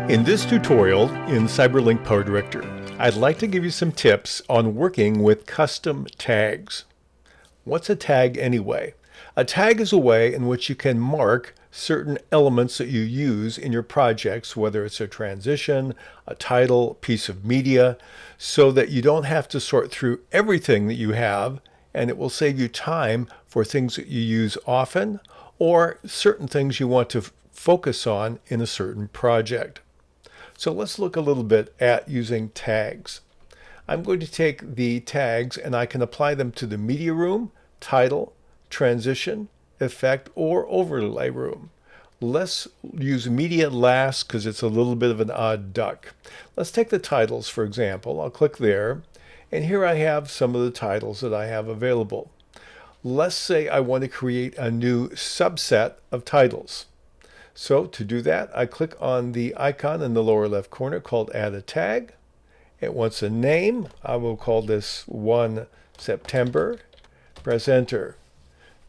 In this tutorial in CyberLink PowerDirector, I'd like to give you some tips on working with custom tags. What's a tag anyway? A tag is a way in which you can mark certain elements that you use in your projects, whether it's a transition, a title, piece of media, so that you don't have to sort through everything that you have, and it will save you time for things that you use often or certain things you want to focus on in a certain project. So let's look a little bit at using tags. I'm going to take the tags and I can apply them to the media room, title, transition, effect, or overlay room. Let's use media last because it's a little bit of an odd duck. Let's take the titles, for example. I'll click there, and here I have some of the titles that I have available. Let's say I want to create a new subset of titles. So to do that, I click on the icon in the lower left corner called Add a Tag. It wants a name. I will call this 1 September. Press Enter.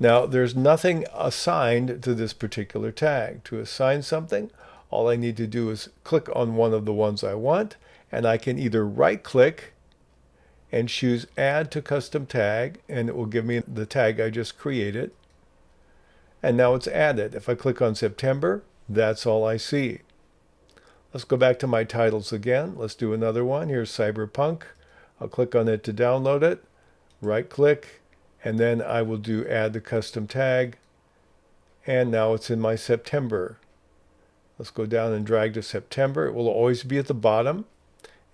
Now there's nothing assigned to this particular tag. To assign something, all I need to do is click on one of the ones I want, and I can either right-click and choose Add to Custom Tag, and it will give me the tag I just created. And now it's added. If I click on September, that's all I see. Let's go back to my titles again. Let's do another one. Here's Cyberpunk. I'll click on it to download it. Right click, and then I will do Add the Custom Tag. And now it's in my September. Let's go down and drag to September. It will always be at the bottom.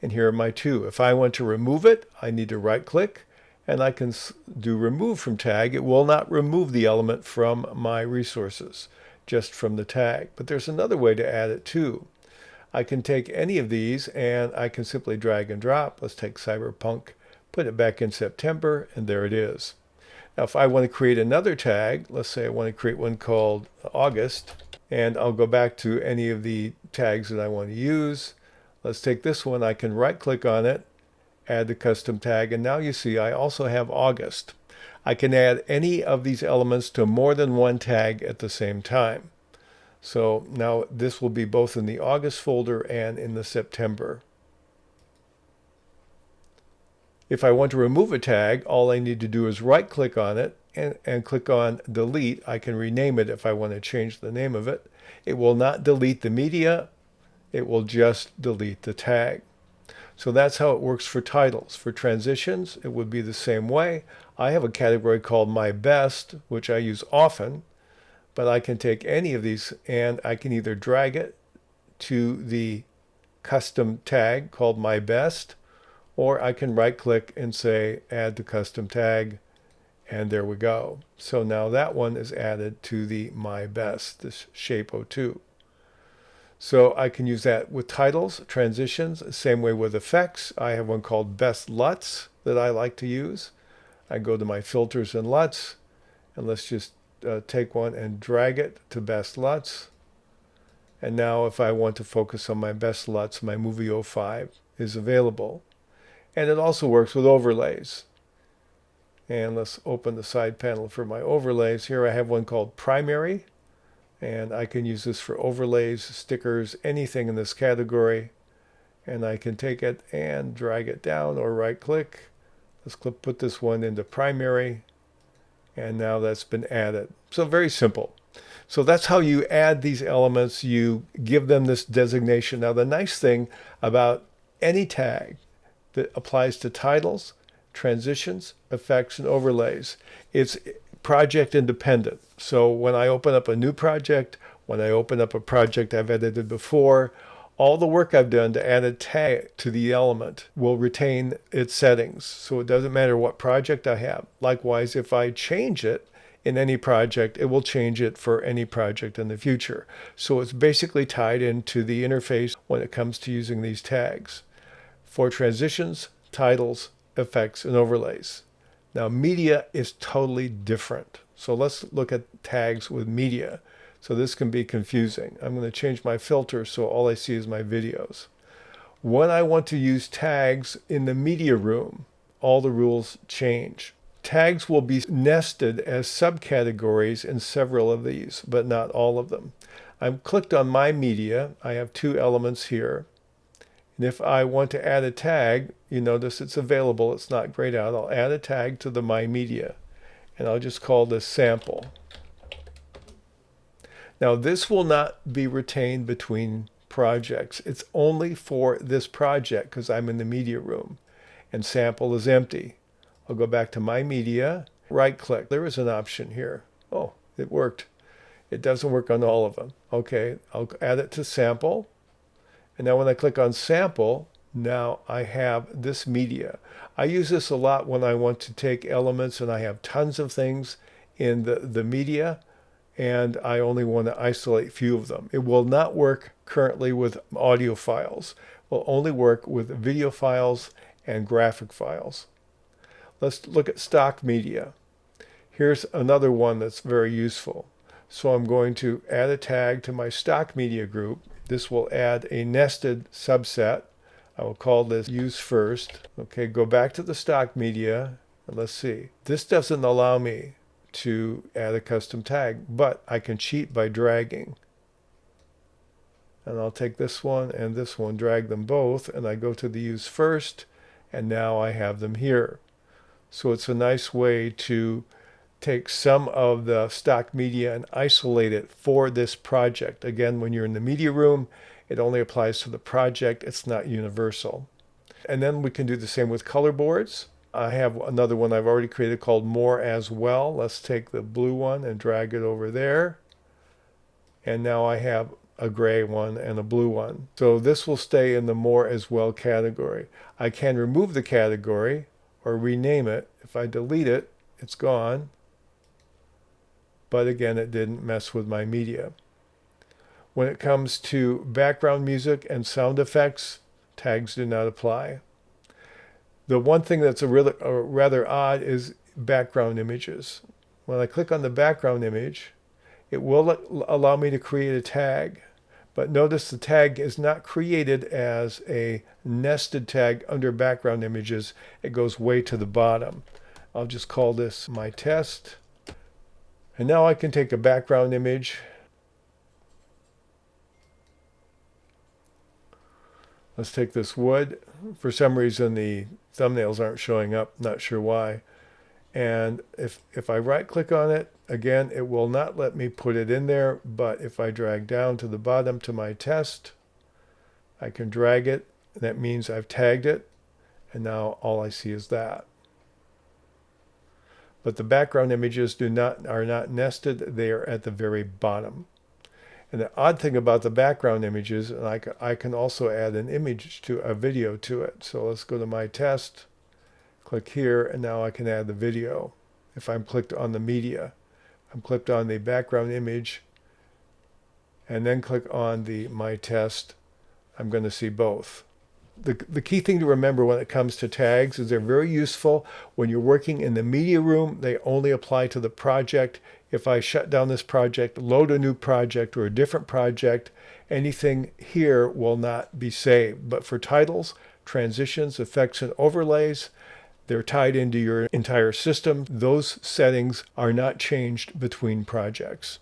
And here are my two. If I want to remove it, I need to right click. And I can do remove from tag. It will not remove the element from my resources, just from the tag. But there's another way to add it too. I can take any of these and I can simply drag and drop. Let's take Cyberpunk, put it back in September, and there it is. Now if I want to create another tag, let's say I want to create one called August, and I'll go back to any of the tags that I want to use. Let's take this one. I can right click on it, add the custom tag, and now you see I also have August. I can add any of these elements to more than one tag at the same time. So now this will be both in the August folder and in the September. If I want to remove a tag, all I need to do is right click on it and click on delete. I can rename it if I want to change the name of it. It will not delete the media, it will just delete the tag. So that's how it works for titles. For transitions, it would be the same way. I have a category called My Best, which I use often, but I can take any of these and I can either drag it to the custom tag called My Best, or I can right click and say Add to Custom Tag, and there we go. So now that one is added to the My Best, this shape 02. So I can use that with titles, transitions, same way with effects. I have one called Best LUTs that I like to use. I go to my filters and LUTs, and let's just take one and drag it to Best LUTs. And now if I want to focus on my Best LUTs, my Movie 05 is available. And it also works with overlays. And let's open the side panel for my overlays. Here I have one called Primary. And I can use this for overlays, stickers, anything in this category. And I can take it and drag it down or right click. Let's put this one into primary. And now that's been added. So very simple. So that's how you add these elements. You give them this designation. Now the nice thing about any tag that applies to titles, transitions, effects, and overlays, it's project independent. So when I open up a new project, when I open up a project I've edited before, all the work I've done to add a tag to the element will retain its settings. So it doesn't matter what project I have. Likewise, if I change it in any project, it will change it for any project in the future. So it's basically tied into the interface when it comes to using these tags for transitions, titles, effects, and overlays. Now media is totally different. So let's look at tags with media. So this can be confusing. I'm going to change my filter so all I see is my videos. When I want to use tags in the media room, all the rules change. Tags will be nested as subcategories in several of these, but not all of them. I'm clicked on my media. I have two elements here. And if I want to add a tag, you notice it's available. It's not grayed out. I'll add a tag to the my media. And I'll just call this sample. Now this will not be retained between projects. It's only for this project because I'm in the media room. And sample is empty. I'll go back to my media, right click. There is an option here. Oh, it worked. It doesn't work on all of them. Okay, I'll add it to sample. And now when I click on sample, now I have this media. I use this a lot when I want to take elements and I have tons of things in the media and I only want to isolate a few of them. It will not work currently with audio files. It will only work with video files and graphic files. Let's look at stock media. Here's another one that's very useful. So I'm going to add a tag to my stock media group. This will add a nested subset. I will call this use first. Okay, go back to the stock media and let's see. This doesn't allow me to add a custom tag, but I can cheat by dragging. And I'll take this one and this one, drag them both, and I go to the use first, and now I have them here. So it's a nice way to take some of the stock media and isolate it for this project. Again, when you're in the media room, it only applies to the project. It's not universal. And then we can do the same with color boards. I have another one I've already created called more as well. Let's take the blue one and drag it over there. And now I have a gray one and a blue one. So this will stay in the more as well category. I can remove the category or rename it. If I delete it, it's gone. But again, it didn't mess with my media. When it comes to background music and sound effects, tags do not apply. The one thing that's rather odd is background images. When I click on the background image, it will allow me to create a tag. But notice the tag is not created as a nested tag under background images. It goes way to the bottom. I'll just call this my test. And now I can take a background image. Let's take this wood. For some reason the thumbnails aren't showing up, not sure why. And if I right click on it, again, it will not let me put it in there, but if I drag down to the bottom to my test, I can drag it. That means I've tagged it, and now all I see is that. But the background images are not nested, they are at the very bottom. And the odd thing about the background images, and I can also add an image to a video to it. So let's go to my test, click here, and now I can add the video. If I'm clicked on the media, I'm clicked on the background image, and then click on the my test, I'm going to see both. The key thing to remember when it comes to tags is they're very useful when you're working in the media room. They only apply to the project. If I shut down this project, load a new project or a different project, anything here will not be saved. But for titles, transitions, effects, and overlays, they're tied into your entire system. Those settings are not changed between projects.